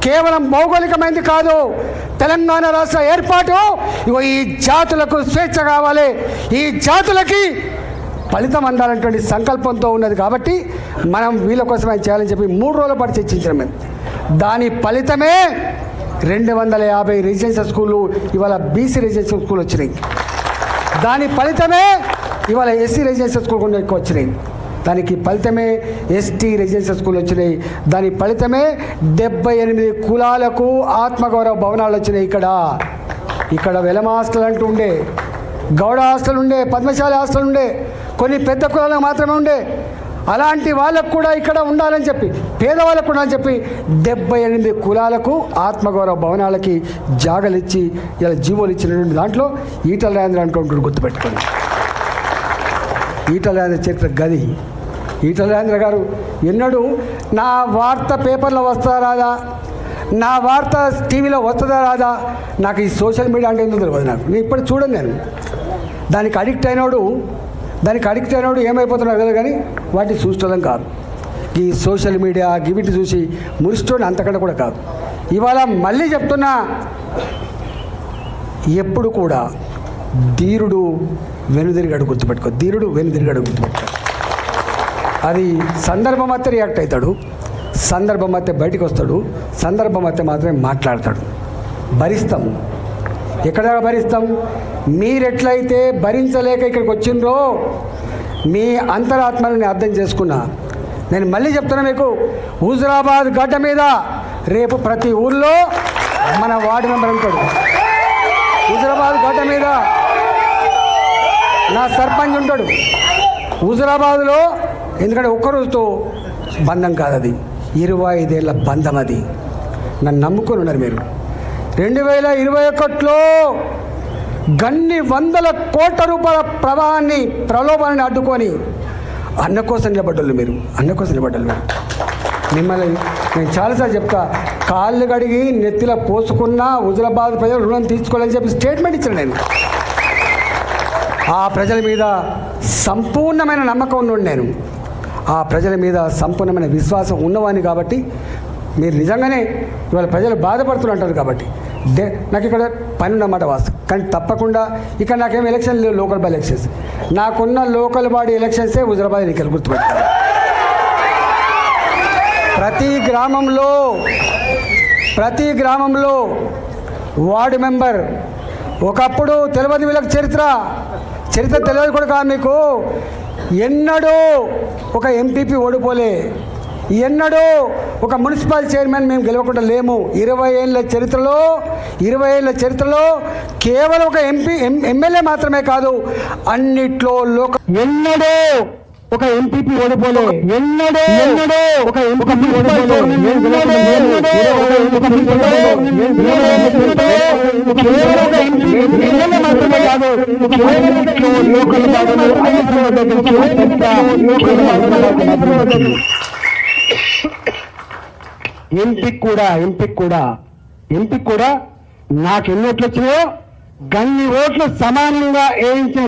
కేవలం భౌగోళికమైనది కాదు. తెలంగాణ రాష్ట్ర ఏర్పాటు ఈ జాతులకు స్వేచ్ఛ కావాలి, ఈ జాతులకి ఫలితం అందాలనేటువంటి సంకల్పంతో ఉన్నది. కాబట్టి మనం వీళ్ళ కోసమే చేయాలని చెప్పి 3 రోజుల పాటు చర్చించాం మేము. దాని ఫలితమే 250 రెసిడెన్షియల్ స్కూళ్ళు ఇవాళ బీసీ రెసిడెన్షియల్ స్కూల్ వచ్చినాయి. దాని ఫలితమే ఇవాళ ఎస్సీ రెసిడెన్షియల్ స్కూల్ కూడా ఎక్కువ వచ్చినాయి. దానికి ఫలితమే ఎస్టీ రెసిడెన్షియల్ స్కూల్ వచ్చినాయి. దాని ఫలితమే 78 కులాలకు ఆత్మగౌరవ భవనాలు వచ్చినాయి. ఇక్కడ వెలమ హాస్టల్ అంటూ ఉండే, గౌడ హాస్టల్ ఉండే, పద్మశాలి హాస్టల్ ఉండే, కొన్ని పెద్ద కులాలకు మాత్రమే ఉండే. అలాంటి వాళ్ళకు కూడా ఇక్కడ ఉండాలని చెప్పి, పేదవాళ్ళకు ఉండాలని చెప్పి 78 కులాలకు ఆత్మగౌరవ భవనాలకి జాగలు ఇచ్చి ఇలా జీవోలు ఇచ్చినటువంటి దాంట్లో ఈటల రాజేంద్ర అనుకుంటున్నాడు. గుర్తుపెట్టుకోండి, ఈటల రాజేంద్ర చరిత్ర గది. ఈటల రాజేంద్ర గారు ఎన్నడూ నా వార్త పేపర్లో వస్తుందా రాదా, నా వార్త టీవీలో వస్తుందా రాదా, నాకు ఈ సోషల్ మీడియా అంటే ఎందుకు తెలియదు. నేను ఇప్పుడు చూడండి, నేను దానికి అడిక్ట్ అయినోడు ఏమైపోతున్నాడు కదా, కానీ వాటిని చూసుకోవడం కాదు. ఈ సోషల్ మీడియా గివిటి చూసి మురిస్తోడు అంతకంటే కూడా కాదు. ఇవాళ మళ్ళీ చెప్తున్నా, ఎప్పుడు కూడా ధీరుడు వెనుదిరిగాడు గుర్తుపెట్టుకో. ధీరుడు వెనుదిరిగాడు గుర్తుపెట్టుకో. అది సందర్భం అయితే రియాక్ట్ అవుతాడు, సందర్భం అయితే బయటికి వస్తాడు, సందర్భం అయితే మాత్రమే మాట్లాడతాడు. భరిస్తాం. ఎక్కడ భరిస్తాం? మీరెట్లయితే భరించలేక ఇక్కడికి వచ్చిండ్రో మీ అంతరాత్మని అర్థం చేసుకున్నా. నేను మళ్ళీ చెప్తున్నా మీకు, హుజురాబాద్ గడ్డ మీద రేపు ప్రతి ఊళ్ళో మన వార్డు మెంబర్ ఉంటాడు. హుజురాబాద్ గడ్డ మీద నా సర్పంచ్ ఉంటాడు హుజురాబాద్లో. ఎందుకంటే ఒక్కరోజుతో బంధం కాదు, అది 25 ఏళ్ళ బంధం. అది నన్ను నమ్ముకొని ఉన్నారు మీరు. 2021లో గన్ని వందల కోట్ల రూపాయల ప్రలోభాన్ని అడ్డుకొని అన్న కోసం నిలబడ్డలు మీరు. మిమ్మల్ని నేను చాలాసార్లు చెప్తా, కాళ్ళు కడిగి నెత్తిలో పోసుకున్న హుజురాబాద్ ప్రజలు రుణం తీసుకోవాలని చెప్పి స్టేట్మెంట్ ఇచ్చాను నేను. ఆ ప్రజల మీద సంపూర్ణమైన నమ్మకం ఉన్నాడు నేను. ఆ ప్రజల మీద సంపూర్ణమైన విశ్వాసం ఉన్నవాడిని. కాబట్టి మీరు నిజంగానే ఇవాళ ప్రజలు బాధపడుతుంటారు. కాబట్టి నాకు ఇక్కడ పని ఉన్నమాట వాస్తవం. కానీ తప్పకుండా ఇక్కడ నాకేం ఎలక్షన్ లేవు, లోకల్ బాడీ ఎలక్షన్స్. నాకున్న లోకల్ బాడీ ఎలక్షన్సే హుజురాబాద్ ఎన్నికలు. గుర్తుపెట్టాలి. ప్రతి గ్రామంలో వార్డు మెంబర్. ఒకప్పుడు తెలియదు వీళ్ళకి చరిత్ర తెలియదు కూడా కాదు మీకు. ఎన్నడూ ఒక ఎంపీపీ ఓడిపోలే, ఎన్నడూ ఒక మున్సిపల్ చైర్మన్ మేము గెలవకుండా లేము. 20 ఏళ్ళ చరిత్రలో కేవలం ఒక ఎమ్మెల్యే మాత్రమే కాదు, అన్నిట్లో ఎన్నడూ ఒక ఎంపీపీ ఓడిపోలే, ఎన్నడూ ఒక ఎంపీ ఓడిపోలే, మాత్రమే కాదు, ఎంపీ కూడా నాకు ఎన్ని ఓట్లు వచ్చినాయో గన్ని ఓట్లు సమానంగా వేయించిన